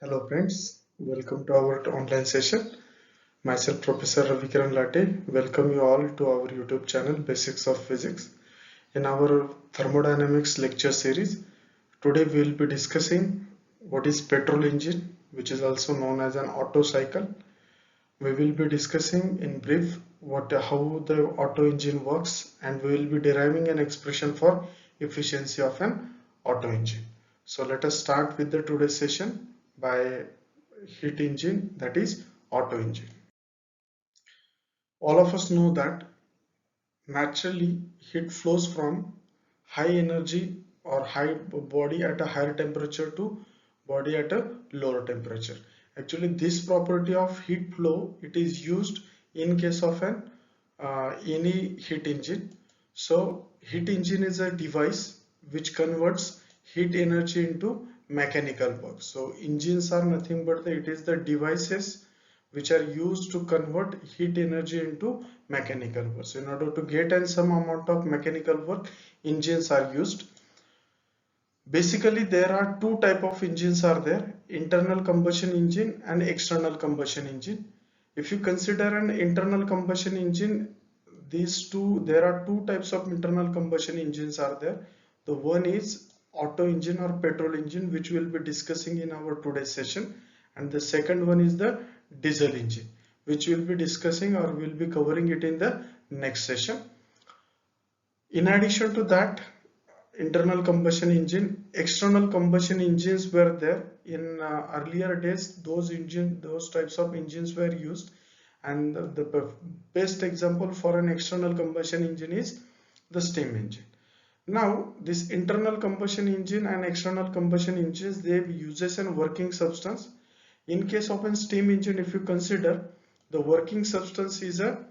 Hello friends, welcome to our online session. Myself Professor Ravikiran Latte. Welcome you all to our YouTube channel Basics of Physics. In our thermodynamics lecture series, today we will be discussing what is petrol engine, which is also known as an Otto cycle. We will be discussing in brief how the Otto engine works, and we will be deriving an expression for efficiency of an Otto engine. So let us start with the today's session by heat engine, that is Otto engine. All of us know that naturally heat flows from high energy or high body at a higher temperature to body at a lower temperature. Actually, this property of heat flow, it is used in case of an any heat engine. So heat engine is a device which converts heat energy into mechanical work. So engines are nothing but it is the devices which are used to convert heat energy into mechanical work. So in order to get in some amount of mechanical work, engines are used. Basically, there are two type of engines are there: internal combustion engine and external combustion engine. If you consider an internal combustion engine, there are two types of internal combustion engines are there. The one is Otto engine or petrol engine, which we will be discussing in our today's session, and the second one is the diesel engine, which we will be discussing or we will be covering it in the next session. In addition to that, internal combustion engine, external combustion engines were there in earlier days. Those types of engines were used, and the best example for an external combustion engine is the steam engine. Now this internal combustion engine and external combustion engines, they uses a working substance. In case of a steam engine, if you consider, the working substance is a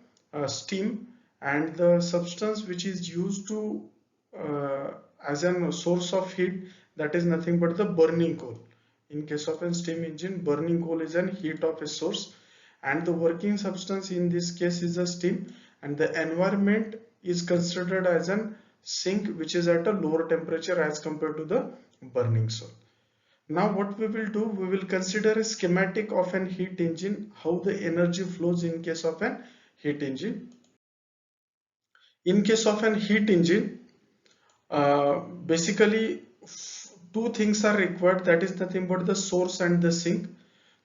steam, and the substance which is used to uh, as a source of heat, that is nothing but the burning coal. In case of a steam engine, burning coal is an heat of a source, and the working substance in this case is a steam, and the environment is considered as an sink, which is at a lower temperature as compared to the burning soil. Now what we will do, we will consider a schematic of an heat engine, how the energy flows in case of an heat engine. In case of an heat engine, basically two things are required, that is nothing but the source and the sink.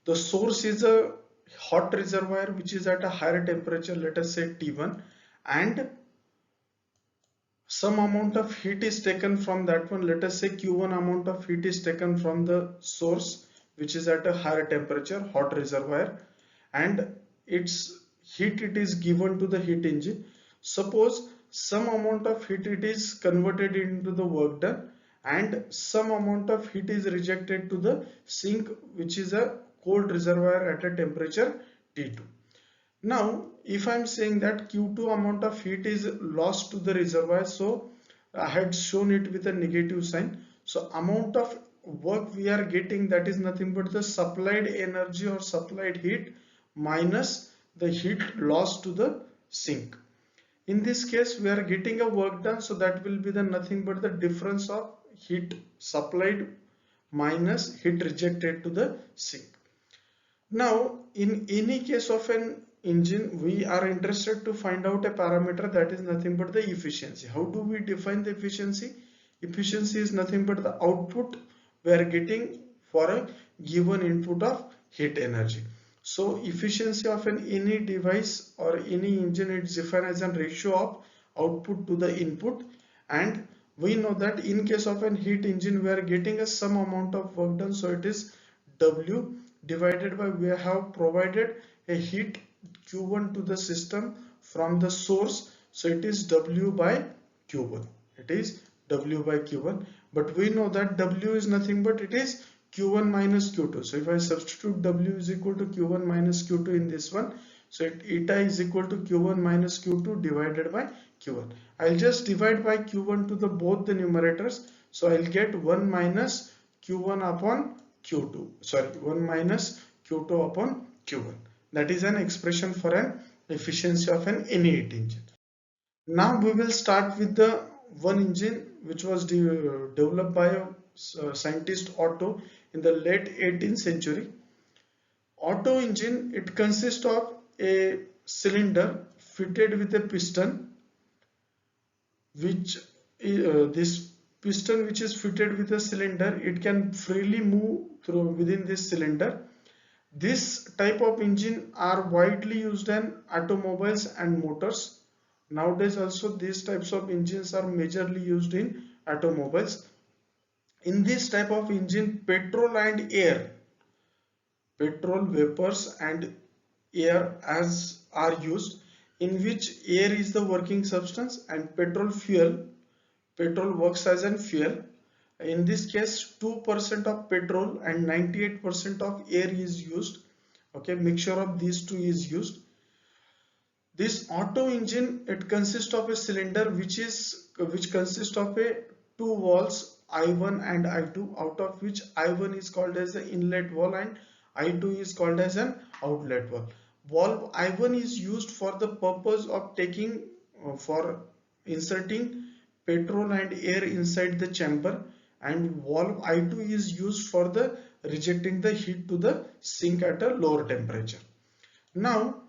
The source is a hot reservoir which is at a higher temperature, let us say T1, and some amount of heat is taken from that one, let us say Q1 amount of heat is taken from the source which is at a higher temperature, hot reservoir, and its heat it is given to the heat engine. Suppose some amount of heat it is converted into the work done, and some amount of heat is rejected to the sink, which is a cold reservoir at a temperature T2. Now, if I'm saying that Q2 amount of heat is lost to the reservoir, so I had shown it with a negative sign. So amount of work we are getting, that is nothing but the supplied energy or supplied heat minus the heat lost to the sink. In this case, we are getting a work done, so that will be the nothing but the difference of heat supplied minus heat rejected to the sink. Now, in any case of an engine, we are interested to find out a parameter, that is nothing but the efficiency. How do we define the efficiency? Efficiency is nothing but the output we are getting for a given input of heat energy. So efficiency of any device or any engine is defined as a ratio of output to the input, and we know that in case of an heat engine we are getting a some amount of work done, so it is W divided by, we have provided a heat Q1 to the system from the source, so it is W by Q1. It is W by Q1, but we know that W is nothing but it is Q1 minus Q2. So if I substitute W is equal to Q1 minus Q2 in this one, so eta is equal to Q1 minus Q2 divided by Q1. I'll just divide by Q1 to the both the numerators, so I'll get 1 minus Q1 upon Q2, sorry, 1 minus Q2 upon Q1. That is an expression for an efficiency of an any heat engine. Now we will start with the one engine which was developed by a scientist Otto in the late 18th century. Otto engine, it consists of a cylinder fitted with a piston, which this piston which is fitted with a cylinder, it can freely move through within this cylinder. This type of engine are widely used in automobiles and motors. Nowadays also these types of engines are majorly used in automobiles. In this type of engine, petrol and air, petrol vapors and air as are used, in which air is the working substance and petrol works as an fuel. In this case 2% of petrol and 98% of air is used. Okay, mixture of these two is used. This Otto engine, it consists of a cylinder which consists of a two valves, I1 and I2, out of which I1 is called as the inlet valve and I2 is called as an outlet valve. Valve I1 is used for the purpose of for inserting petrol and air inside the chamber, and valve I2 is used for the rejecting the heat to the sink at a lower temperature. Now,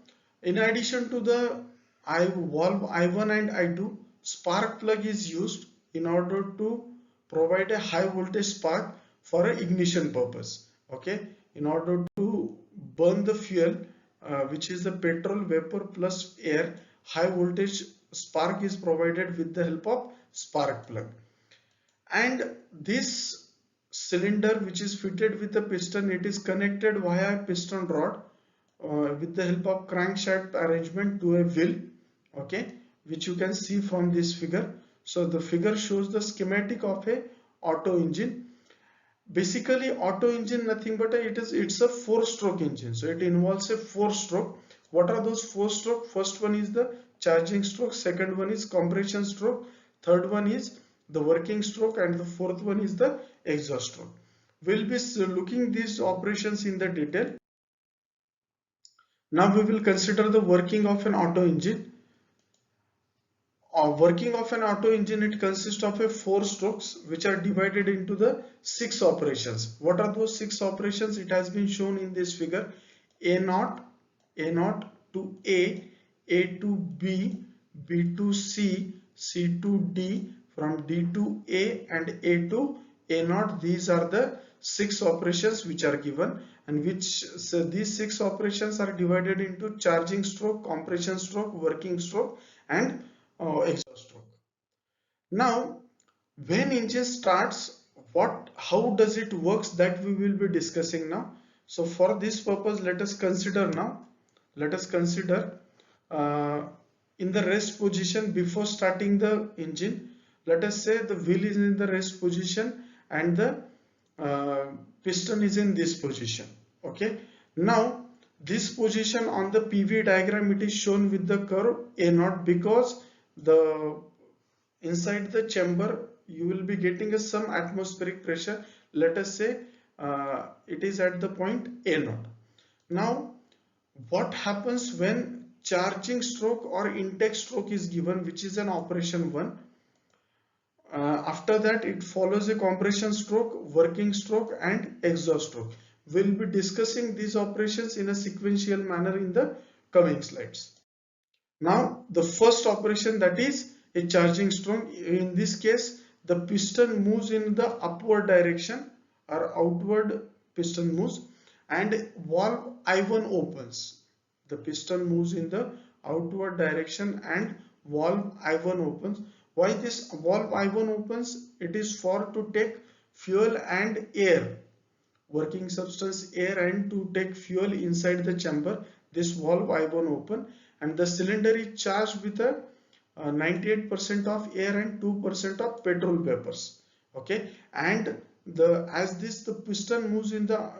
in addition to the valve I1 and I2, spark plug is used in order to provide a high voltage spark for an ignition purpose. Okay, in order to burn the fuel, which is the petrol vapor plus air, high voltage spark is provided with the help of spark plug. And this cylinder which is fitted with a piston, it is connected via a piston rod with the help of crankshaft arrangement to a wheel, okay, which you can see from this figure. So the figure shows the schematic of a Otto engine. Basically Otto engine nothing but it's a 4-stroke engine, so it involves a 4-stroke. What are those 4-stroke? First one is the charging stroke, second one is compression stroke, third one is the working stroke, and the fourth one is the exhaust stroke. We'll be looking these operations in the detail. Now we will consider the working of an Otto engine. Working of an Otto engine, it consists of a 4 strokes which are divided into the 6 operations. What are those 6 operations? It has been shown in this figure. A0 to A to B, B to C, C to D, from D to A and A to A0. These are the 6 operations which are given, and these 6 operations are divided into charging stroke, compression stroke, working stroke and exhaust stroke. Now when engine starts, how does it works, that we will be discussing now. So for this purpose, let us consider in the rest position before starting the engine. Let us say the wheel is in the rest position and the piston is in this position. Okay, now this position on the PV diagram, it is shown with the curve A0, because inside the chamber you will be getting some atmospheric pressure. Let us say it is at the point A0. Now what happens when charging stroke or intake stroke is given, which is an operation 1? After that it follows a compression stroke, working stroke and exhaust stroke. We'll be discussing these operations in a sequential manner in the coming slides. Now the first operation, that is a charging stroke. In this case the piston moves in the upward direction or outward piston moves, and valve I1 opens. The piston moves in the outward direction and valve I1 opens. Why this valve I1 opens? It is for to take fuel and air, working substance air, and to take fuel inside the chamber. This valve I1 open, and the cylinder is charged with a 98% of air and 2% of petrol vapors. Okay, and the piston moves in the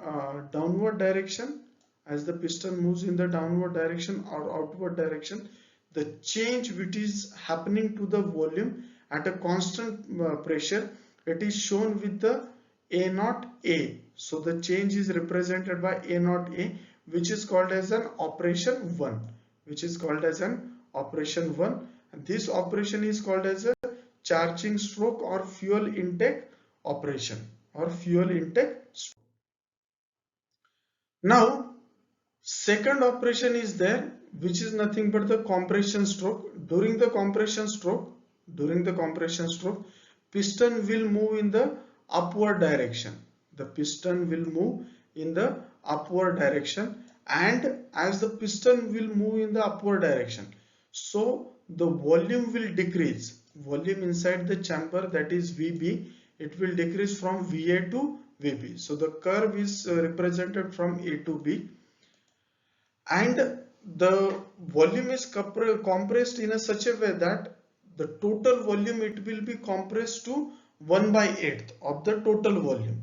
downward direction, as the piston moves in the downward direction or outward direction, the change which is happening to the volume at a constant pressure, it is shown with the A0A. So the change is represented by A0A, which is called as an operation 1, and this operation is called as a charging stroke or fuel intake operation or fuel intake stroke. Now second operation is there, which is nothing but the compression stroke. During the compression stroke, piston will move in the upward direction. The piston will move in the upward direction, and as the piston will move in the upward direction, so the volume will decrease. Volume inside the chamber, that is VB, it will decrease from VA to VB. So the curve is represented from A to B, and the volume is compressed in a such a way that the total volume, it will be compressed to 1 by 8th of the total volume.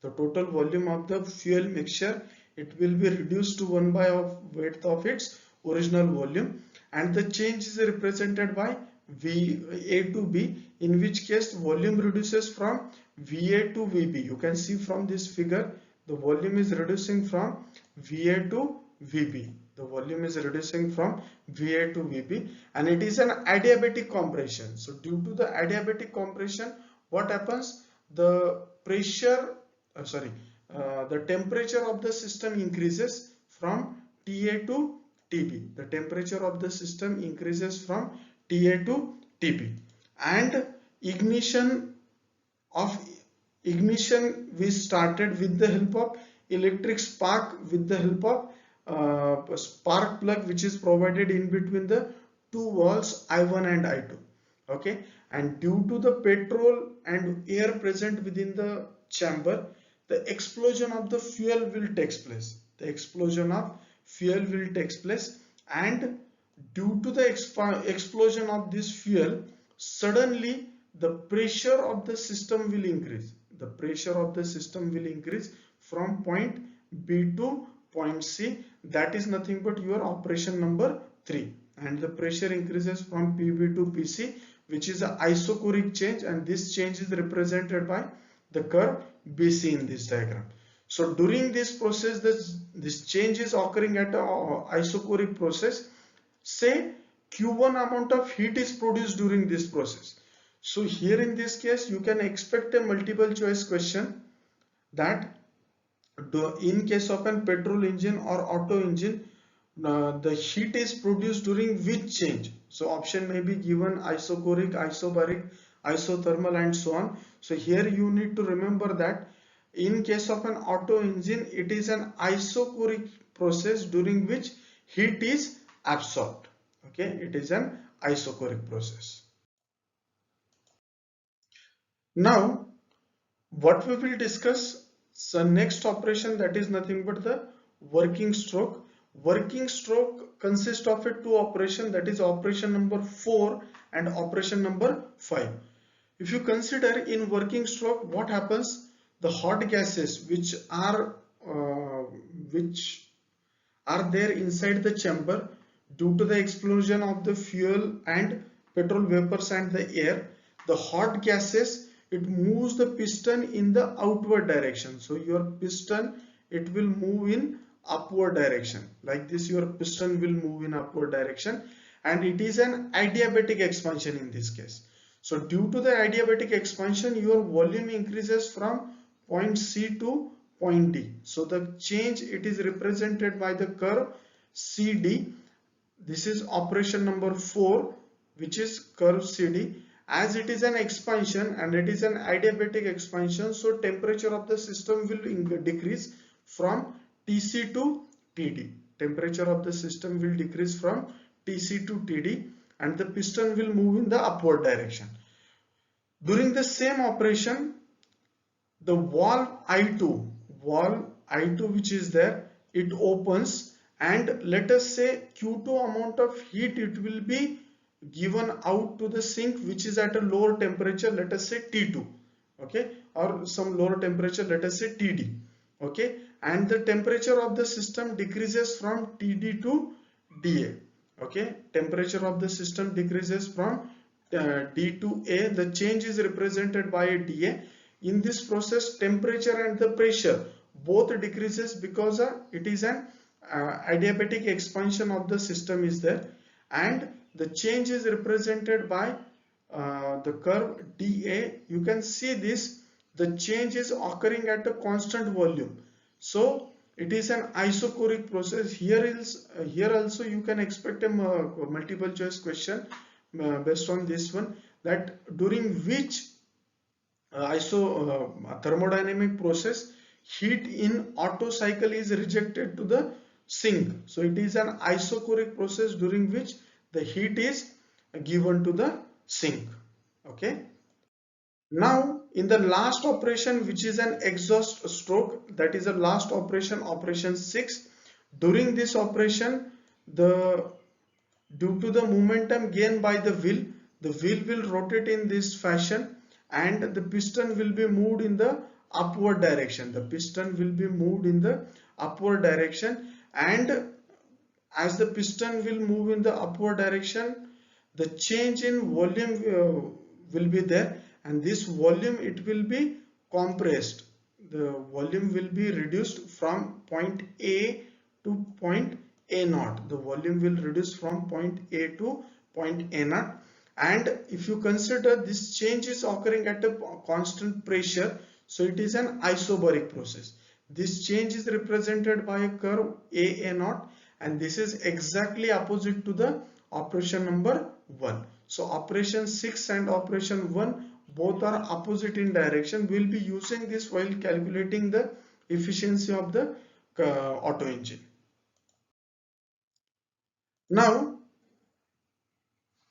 The total volume of the fuel mixture, it will be reduced to 1 by 8th of its original volume, and the change is represented by VA to B, in which case volume reduces from VA to VB. You can see from this figure, the volume is reducing from VA to VB. The volume is reducing from VA to VB, and it is an adiabatic compression. So due to the adiabatic compression, what happens? The pressure, the temperature of the system increases from TA to TB. The temperature of the system increases from TA to TB, and ignition we started with the help of electric spark, with the help of spark plug, which is provided in between the two walls I1 and I2. Okay, and due to the petrol and air present within the chamber, the explosion of the fuel will take place. The explosion of fuel will take place, and due to the explosion of this fuel, suddenly the pressure of the system will increase. The pressure of the system will increase from point B to point C. That is nothing but your operation number 3, and the pressure increases from PB to PC, which is an isochoric change, and this change is represented by the curve BC in this diagram. So during this process, this change is occurring at an isochoric process. Say Q1 amount of heat is produced during this process. So here in this case, you can expect a multiple choice question that in case of an petrol engine or auto engine, the heat is produced during which change? So option may be given: isochoric, isobaric, isothermal, and so on. So here you need to remember that in case of an auto engine, it is an isochoric process during which heat is absorbed. Okay, it is an isochoric process. Now what we will discuss, so next operation, that is nothing but the working stroke. Working stroke consists of a two operation, that is operation number 4 and operation number 5. If you consider in working stroke, what happens? The hot gases which are there inside the chamber, due to the explosion of the fuel and petrol vapors and the air, the hot gases, it moves the piston in the outward direction. So your piston, it will move in upward direction. Like this, your piston will move in upward direction, and it is an adiabatic expansion in this case. So due to the adiabatic expansion, your volume increases from point C to point D. So the change, it is represented by the curve CD. This is operation number 4, which is curve CD. As it is an expansion and it is an adiabatic expansion, so temperature of the system will decrease from TC to TD. Temperature of the system will decrease from TC to TD, and the piston will move in the upward direction. During the same operation, the valve I2 which is there, it opens, and let us say Q2 amount of heat, it will be given out to the sink, which is at a lower temperature, let us say T2, okay, or some lower temperature, let us say TD, okay, and the temperature of the system decreases from TD to DA, okay, temperature of the system decreases from D to A. The change is represented by a DA. In this process, temperature and the pressure both decreases because it is an adiabatic expansion of the system is there, and the change is represented by the curve dA. You can see this, the change is occurring at a constant volume. So it is an isochoric process. Here also you can expect a multiple choice question based on this one, that during which thermodynamic process heat in Otto cycle is rejected to the sink. So it is an isochoric process during which the heat is given to the sink. Okay. Now in the last operation, which is an exhaust stroke, that is the last operation, operation 6. During this operation, due to the momentum gained by the wheel will rotate in this fashion, and the piston will be moved in the upward direction. The piston will be moved in the upward direction, and as the piston will move in the upward direction, the change in volume will be there, and this volume, it will be compressed. The volume will be reduced from point A to point A naught. The volume will reduce from point A to point A naught. And if you consider this change is occurring at a constant pressure, so it is an isobaric process. This change is represented by a curve A naught, and this is exactly opposite to the operation number 1. So operation 6 and operation 1 both are opposite in direction. We will be using this while calculating the efficiency of the Otto engine. Now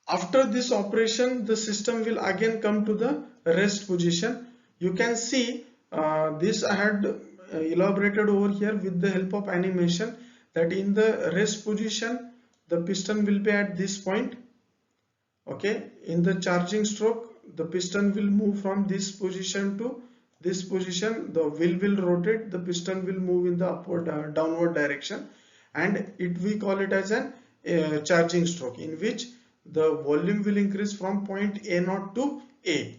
after this operation, the system will again come to the rest position. You can see this I had elaborated over here with the help of animation, that in the rest position the piston will be at this point. Okay, in the charging stroke the piston will move from this position to this position. The wheel will rotate, the piston will move in the upward downward direction, and we call it as an charging stroke, in which the volume will increase from point A naught to A.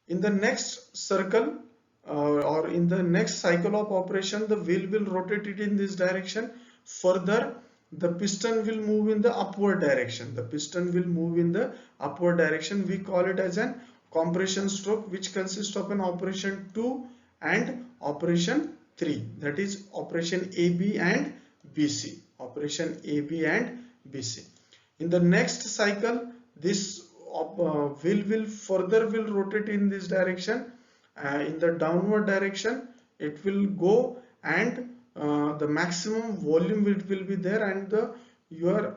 In the next circle or in the next cycle of operation, the wheel will rotate it in this direction. Further, the piston will move in the upward direction. The piston will move in the upward direction. We call it as an compression stroke, which consists of an operation 2 and operation 3. That is operation AB and BC. Operation AB and BC. In the next cycle, this wheel will further rotate in this direction. In the downward direction, it will go, and the maximum volume will be there, and your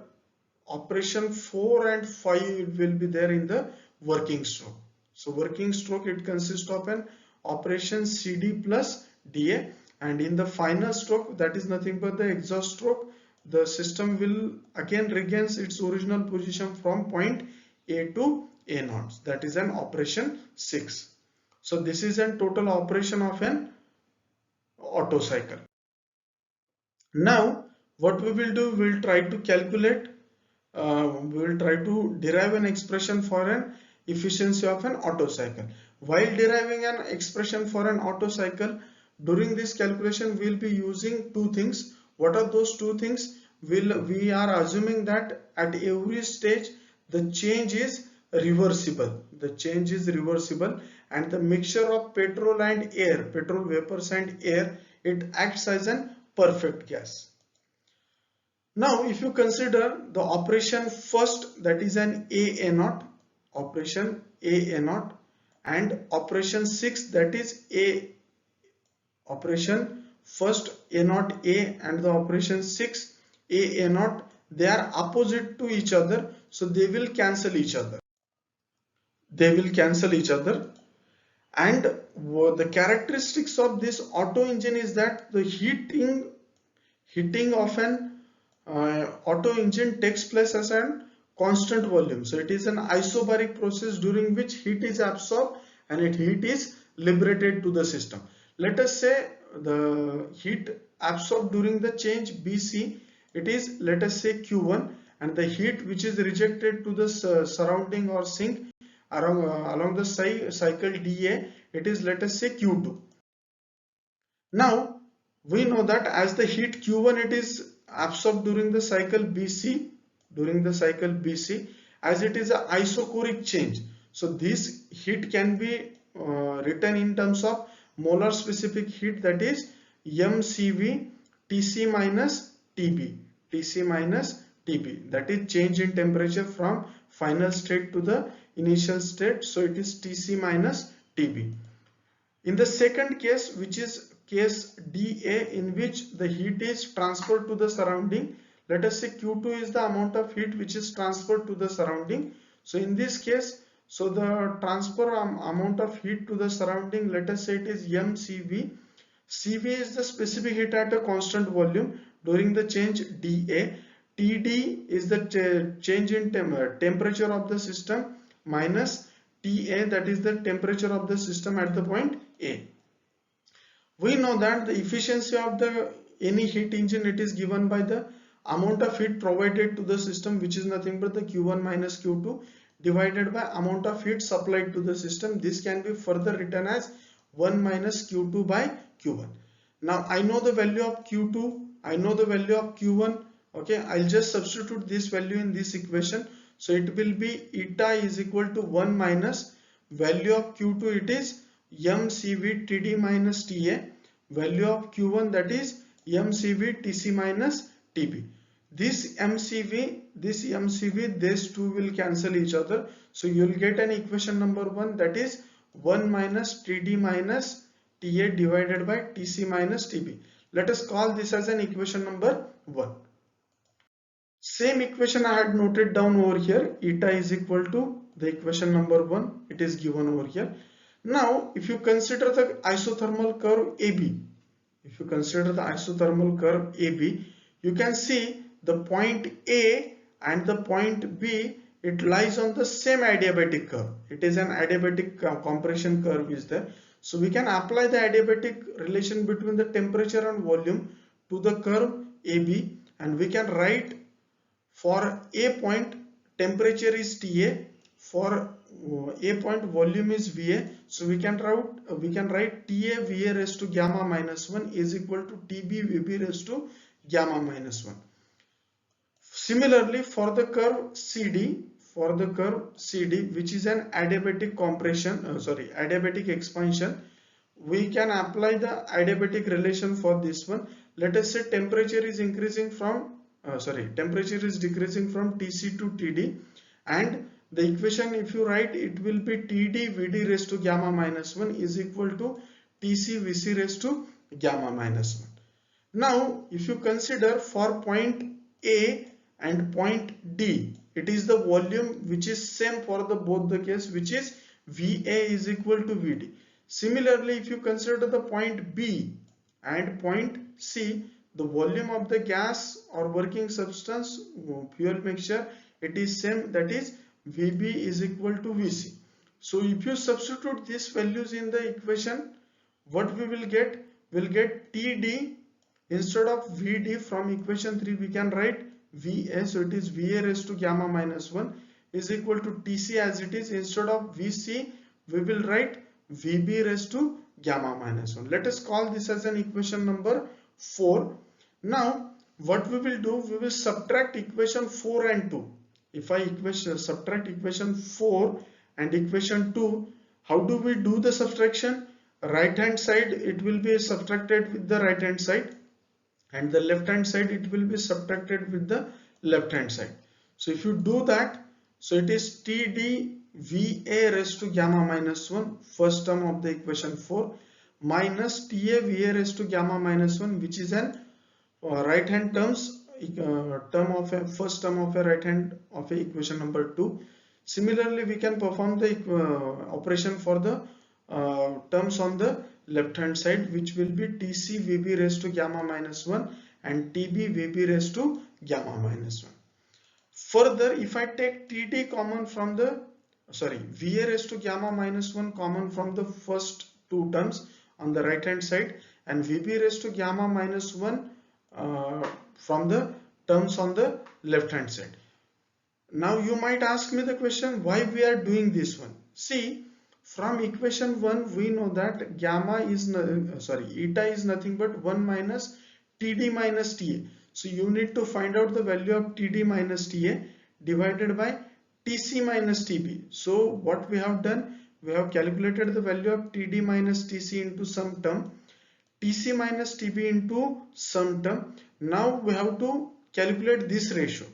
operation 4 and 5 will be there in the working stroke. So working stroke, it consists of an operation CD plus DA, and in the final stroke, that is nothing but the exhaust stroke, the system will again regains its original position from point A to A naught. That is an operation 6. So this is a total operation of an Otto cycle. Now what we will do, we will try to calculate, we will try to derive an expression for an efficiency of an Otto cycle. While deriving an expression for an Otto cycle, during this calculation we will be using two things. What are those two things? We are assuming that at every stage the change is reversible. The change is reversible, and the mixture of petrol and air, petrol vapors and air, it acts as an perfect gas. Now if you consider the operation first, that is an A naught, operation A naught, and operation 6, that is operation first A naught A and the operation 6 A naught, they are opposite to each other, so they will cancel each other. They will cancel each other. And the characteristics of this Otto engine is that the heating of an Otto engine takes place as a constant volume. So it is an isobaric process during which heat is absorbed and heat is liberated to the system. Let us say the heat absorbed during the change BC, it is, let us say, Q1, and the heat which is rejected to the surrounding or sink along the cycle DA, it is, let us say, Q2. Now we know that as the heat Q1 it is absorbed during the cycle BC, as it is an isochoric change, so this heat can be written in terms of molar specific heat, that is MCV Tc minus Tb. Tc minus Tb, that is change in temperature from final state to the initial state. So it is Tc minus Tb. In the second case, which is case dA, in which the heat is transferred to the surrounding, let us say Q2 is the amount of heat which is transferred to the surrounding. So in this case, so the transfer amount of heat to the surrounding, let us say it is mCv. Cv is the specific heat at a constant volume during the change dA. Td is the change in temperature of the system minus Ta, that is the temperature of the system at the point A. We know that the efficiency of the any heat engine, it is given by the amount of heat provided to the system, which is nothing but the Q1 minus Q2 divided by amount of heat supplied to the system. This can be further written as 1 minus Q2 by Q1. Now I know the value of Q2, I know the value of Q1. Okay, I'll just substitute this value in this equation. So it will be eta is equal to 1 minus value of Q2, it is mCv Td minus Ta, value of Q1, that is mCv Tc minus Tb. This mCv, these two will cancel each other. So you will get an equation number 1, that is 1 minus Td minus Ta divided by Tc minus Tb. Let us call this as an equation number 1. Same equation I had noted down over here. Eta is equal to the equation number 1. It is given over here. Now, if you consider the isothermal curve AB, you can see the point A and the point B, it lies on the same adiabatic curve. It is an adiabatic compression curve is there. So we can apply the adiabatic relation between the temperature and volume to the curve AB, and we can write for A point temperature is Ta, for A point volume is Va. So we can write Ta Va raised to gamma minus 1 is equal to Tb Vb raised to gamma minus 1. Similarly, for the curve CD, which is an adiabatic adiabatic expansion, we can apply the adiabatic relation for this one. Let us say temperature is decreasing from Tc to Td, and the equation, if you write, it will be Td Vd raised to gamma minus 1 is equal to Tc Vc raised to gamma minus 1. Now, if you consider for point A and point D, it is the volume which is same for both the case, which is Va is equal to Vd. Similarly, if you consider the point B and point C, the volume of the gas or working substance, fuel mixture, it is same, that is Vb is equal to Vc. So if you substitute these values in the equation, what we will get? We'll get Td instead of Vd. From equation 3 we can write Va, so it is Va raised to gamma minus 1 is equal to Tc as it is. Instead of Vc, we will write Vb raised to gamma minus 1. Let us call this as an equation number 4. Now what we will do, we will subtract equation 4 and 2. If I subtract equation 4 and equation 2, how do we do the subtraction? Right hand side, it will be subtracted with the right hand side, and the left hand side, it will be subtracted with the left hand side. So if you do that, so it is Td Va raised to gamma minus 1, first term of the equation 4, minus Ta Va raised to gamma minus 1, which is an right hand first term of a right hand of a equation number 2. Similarly, we can perform the operation for the terms on the left hand side, which will be Tc Vb raised to gamma minus 1 and Tb Vb raised to gamma minus 1. Further, if I take Td common from the Va raised to gamma minus 1 common from the first two terms on the right hand side, and Vb raised to gamma minus 1 from the terms on the left hand side. Now you might ask me the question, why we are doing this one? See, from equation 1 we know that eta is nothing but 1 minus Td minus Ta. So you need to find out the value of Td minus Ta divided by Tc minus Tb. So what we have done, we have calculated the value of Td minus Tc into some term. Tc minus Tb into some term. Now we have to calculate this ratio.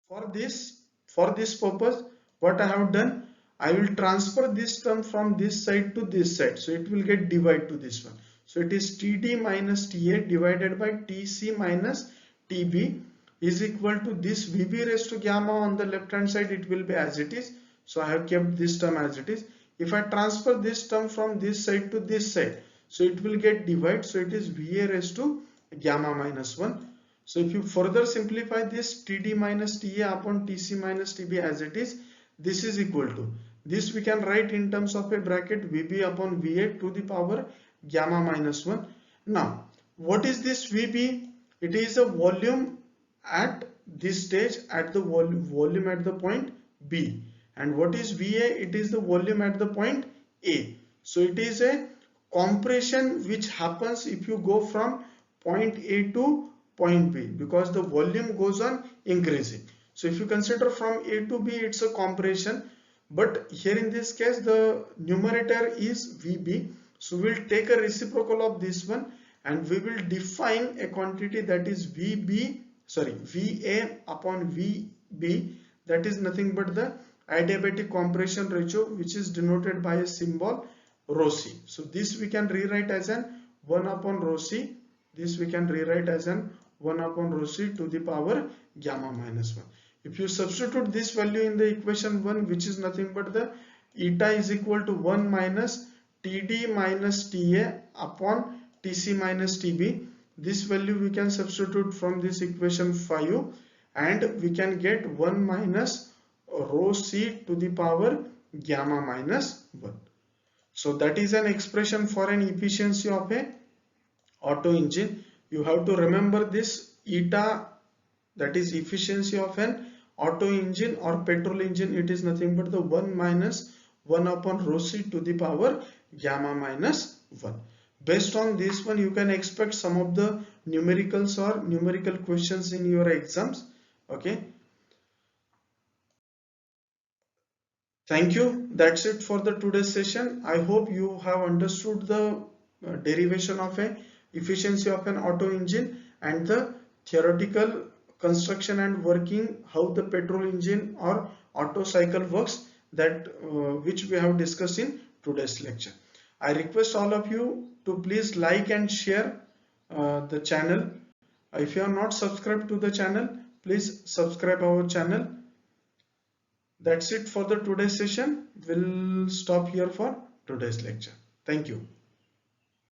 For this purpose, what I have done, I will transfer this term from this side to this side. So it will get divided to this one. So it is Td minus Ta divided by Tc minus Tb is equal to this Vb raised to gamma on the left hand side. It will be as it is. So I have kept this term as it is. If I transfer this term from this side to this side, so it will get divided. So it is Va raised to gamma minus 1. So if you further simplify this Td minus Ta upon Tc minus Tb as it is, this is equal to, this we can write in terms of a bracket Vb upon Va to the power gamma minus 1. Now, what is this Vb? It is a volume at this stage, at the volume at the point B. And what is Va? It is the volume at the point A. So it is a compression which happens if you go from point A to point B, because the volume goes on increasing. So if you consider from A to B, it's a compression, but here in this case the numerator is Vb. So we'll take a reciprocal of this one and we will define a quantity that is Va upon Vb, that is nothing but the adiabatic compression ratio, which is denoted by a symbol rho c. So this we can rewrite as an 1 upon rho c. This we can rewrite as an 1 upon rho c to the power gamma minus 1. If you substitute this value in the equation 1, which is nothing but the eta is equal to 1 minus Td minus Ta upon Tc minus Tb, this value we can substitute from this equation 5 and we can get 1 minus rho c to the power gamma minus 1. So that is an expression for an efficiency of a auto engine. You have to remember this eta, that is efficiency of an auto engine or petrol engine. It is nothing but the 1 minus 1 upon rho c to the power gamma minus 1. Based on this one, you can expect some of the numericals or numerical questions in your exams. Okay. Thank you. That's it for the today's session. I hope you have understood the derivation of a efficiency of an auto engine and the theoretical construction and working, how the petrol engine or auto cycle works, that which we have discussed in today's lecture. I request all of you to please like and share the channel. If you are not subscribed to the channel, please subscribe our channel. That's it for the today's session. We'll stop here for today's lecture. Thank you.